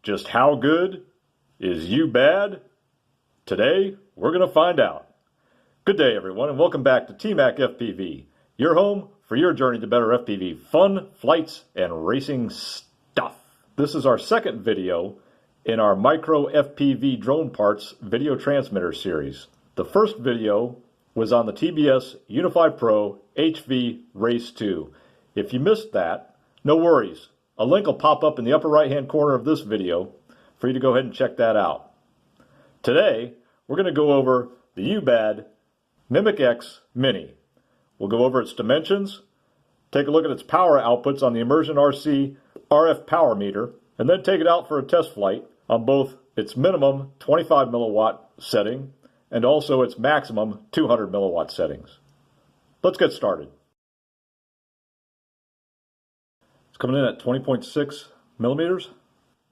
Just how good is U-Bad? Today, we're going to find out. Good day, everyone, and welcome back to T-Mac FPV, your home for your journey to better FPV fun, flights, and racing stuff. This is our second video in our Micro FPV Drone Parts video transmitter series. The first video was on the TBS Unify Pro HV Race 2. If you missed that, no worries. A link will pop up in the upper right-hand corner of this video for you to go ahead and check that out. Today, we're going to go over the U-Bad Mimic X Mini. We'll go over its dimensions, take a look at its power outputs on the Immersion RC RF power meter, and then take it out for a test flight on both its minimum 25 milliwatt setting and also its maximum 200 milliwatt settings. Let's get started. It's coming in at 20.6 millimeters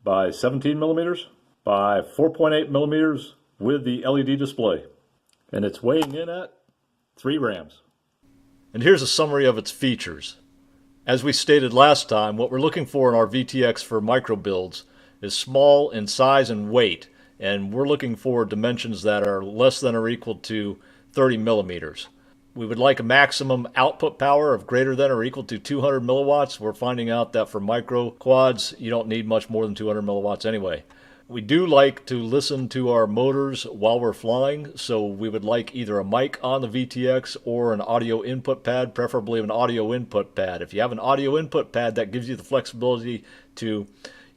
by 17 millimeters by 4.8 millimeters with the LED display. And it's weighing in at 3 grams. And here's a summary of its features. As we stated last time, what we're looking for in our VTX for micro builds is small in size and weight. And we're looking for dimensions that are less than or equal to 30 millimeters. We would like a maximum output power of greater than or equal to 200 milliwatts. We're finding out that for micro quads, you don't need much more than 200 milliwatts anyway. We do like to listen to our motors while we're flying, so we would like either a mic on the VTX or an audio input pad, preferably an audio input pad. If you have an audio input pad, that gives you the flexibility to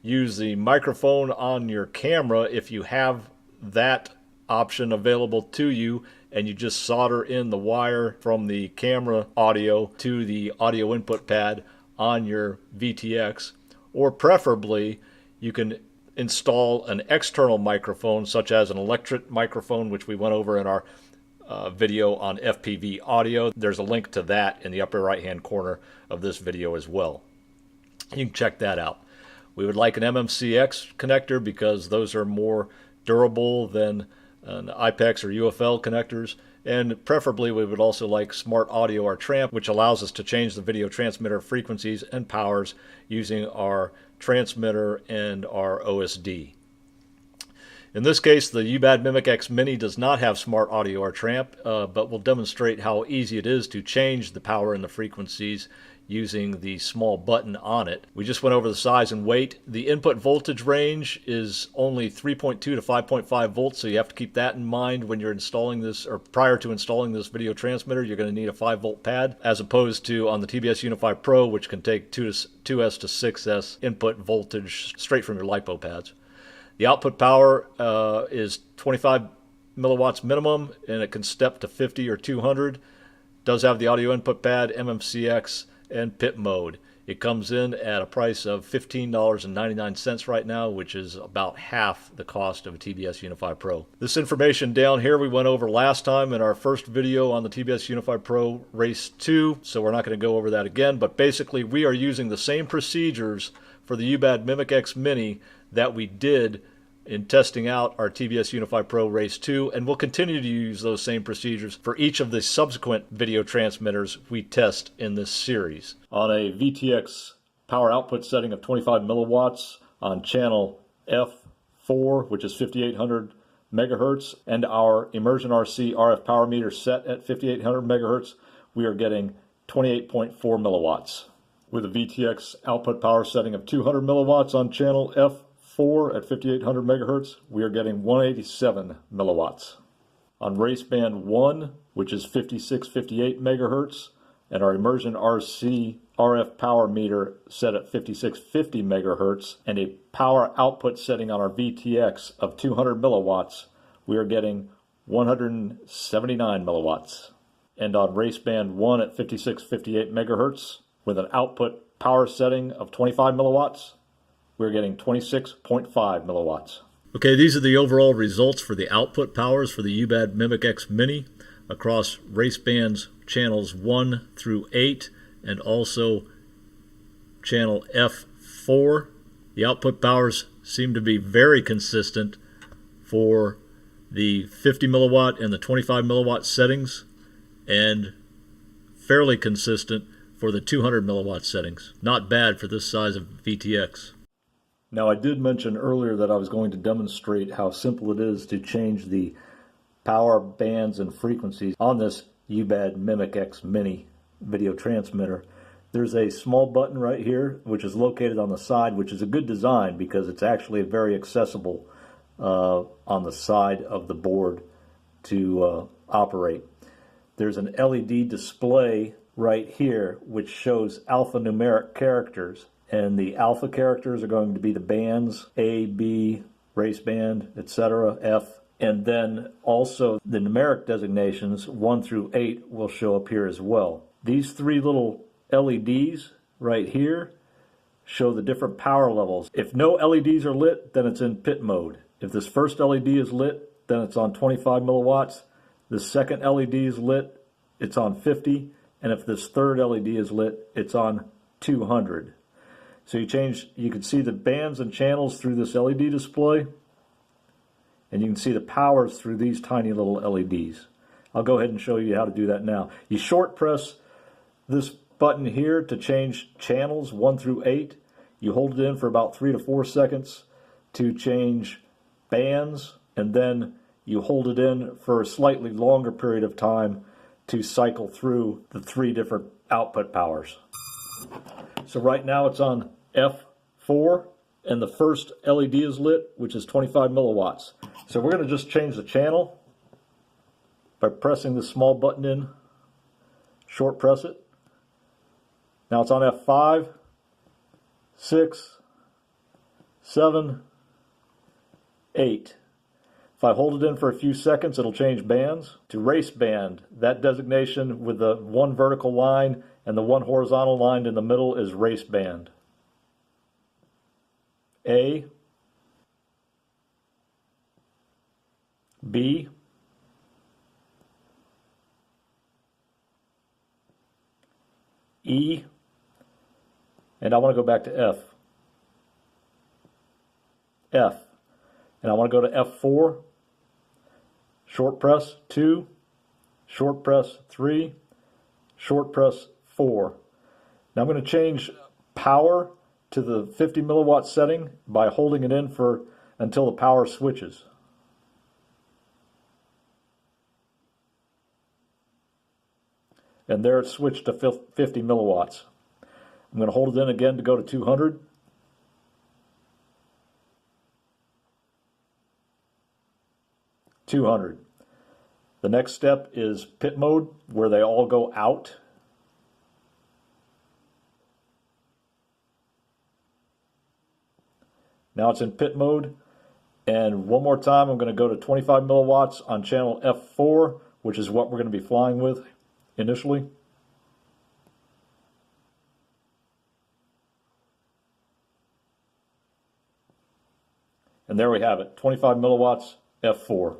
use the microphone on your camera if you have that option available to you, and you just solder in the wire from the camera audio to the audio input pad on your VTX. Or preferably, you can install an external microphone, such as an electret microphone, which we went over in our video on FPV audio. There's a link to that in the upper right-hand corner of this video as well. You can check that out. We would like an MMCX connector because those are more durable than an IPEX or UFL connectors, and preferably we would also like Smart Audio or Tramp, which allows us to change the video transmitter frequencies and powers using our transmitter and our OSD. In this case, the U-Bad Mimic X Mini does not have Smart Audio or Tramp, but we'll demonstrate how easy it is to change the power and the frequencies using the small button on it. We just went over the size and weight. The input voltage range is only 3.2 to 5.5 volts, so you have to keep that in mind when you're installing this, or prior to installing this video transmitter. You're going to need a 5-volt pad, as opposed to on the TBS Unify Pro, which can take 2S to 6S input voltage straight from your LiPo pads. The output power is 25 milliwatts minimum, and it can step to 50 or 200. Does have the audio input pad, MMCX, and PIP mode. It comes in at a price of $15.99 right now, which is about half the cost of a TBS Unify Pro. This information down here we went over last time in our first video on the TBS Unify Pro Race 2, so we're not going to go over that again, but basically we are using the same procedures for the U-Bad Mimic X Mini that we did in testing out our TBS Unify Pro Race 2, and we'll continue to use those same procedures for each of the subsequent video transmitters we test in this series. On a VTX power output setting of 25 milliwatts on channel F4, which is 5800 megahertz, and our Immersion RC RF power meter set at 5800 megahertz, we are getting 28.4 milliwatts. With a VTX output power setting of 200 milliwatts on channel F4 at 5800 megahertz, we are getting 187 milliwatts. On race band 1, which is 5658 megahertz, and our Immersion RC RF power meter set at 5650 megahertz, and a power output setting on our VTX of 200 milliwatts, we are getting 179 milliwatts. And on race band 1 at 5658 megahertz, with an output power setting of 25 milliwatts, we're getting 26.5 milliwatts. Okay, these are the overall results for the output powers for the U-Bad Mimic X Mini across race bands channels 1 through 8 and also channel F4. The output powers seem to be very consistent for the 50 milliwatt and the 25 milliwatt settings, and fairly consistent for the 200 milliwatt settings. Not bad for this size of VTX. Now, I did mention earlier that I was going to demonstrate how simple it is to change the power bands and frequencies on this UBAD Mimic X Mini video transmitter. There's a small button right here which is located on the side, which is a good design because it's actually very accessible on the side of the board to operate. There's an LED display right here which shows alphanumeric characters, and the alpha characters are going to be the bands A, B, race band, etc., F. And then also the numeric designations 1 through 8 will show up here as well. These three little LEDs right here show the different power levels. If no LEDs are lit, then it's in pit mode. If this first LED is lit, then it's on 25 milliwatts. The second LED is lit, it's on 50. And if this third LED is lit, it's on 200. So you can see the bands and channels through this LED display. And you can see the powers through these tiny little LEDs. I'll go ahead and show you how to do that now. You short press this button here to change channels 1 through 8. You hold it in for about 3 to 4 seconds to change bands, and then you hold it in for a slightly longer period of time to cycle through the 3 different output powers. So right now it's on F4. And the first LED is lit, which is 25 milliwatts. So we're going to just change the channel by pressing this small button in, short press it. Now it's on F5, 6, 7, 8. If I hold it in for a few seconds, it'll change bands to race band. That designation with the 1 vertical line and the 1 horizontal line in the middle is race band. A, B, E, and I want to go back to F. F, and I want to go to F4, short press 2, short press 3, short press 4. Now I'm going to change power to the 50 milliwatt setting by holding it in until the power switches. And there it's switched to 50 milliwatts. I'm going to hold it in again to go to 200. The next step is pit mode, where they all go out. Now it's in pit mode, and one more time I'm going to go to 25 milliwatts on channel F4, which is what we're going to be flying with initially. And there we have it, 25 milliwatts, F4.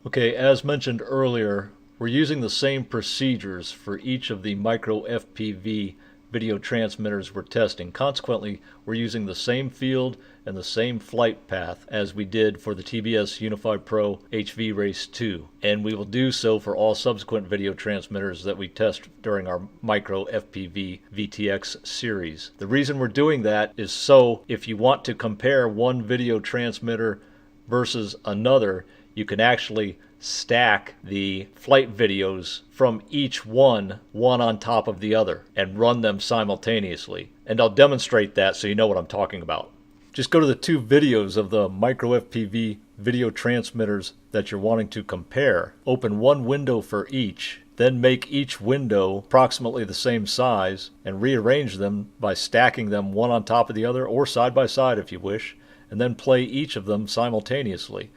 Okay, as mentioned earlier, we're using the same procedures for each of the micro FPV video transmitters we're testing. Consequently, we're using the same field and the same flight path as we did for the TBS Unified Pro HV Race 2, and we will do so for all subsequent video transmitters that we test during our micro FPV VTX series. The reason we're doing that is so if you want to compare one video transmitter versus another, you can actually stack the flight videos from each one on top of the other, and run them simultaneously. And I'll demonstrate that so you know what I'm talking about. Just go to the 2 videos of the micro FPV video transmitters that you're wanting to compare. Open one window for each, then make each window approximately the same size and rearrange them by stacking them one on top of the other or side by side if you wish, and then play each of them simultaneously.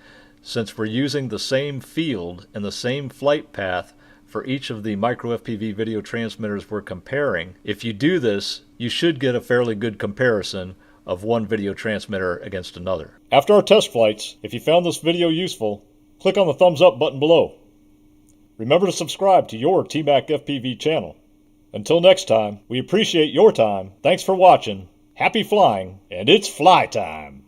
Since we're using the same field and the same flight path for each of the micro FPV video transmitters we're comparing, if you do this, you should get a fairly good comparison of one video transmitter against another. After our test flights, if you found this video useful, click on the thumbs up button below. Remember to subscribe to your TMAC FPV channel. Until next time, we appreciate your time. Thanks for watching. Happy flying, and it's fly time!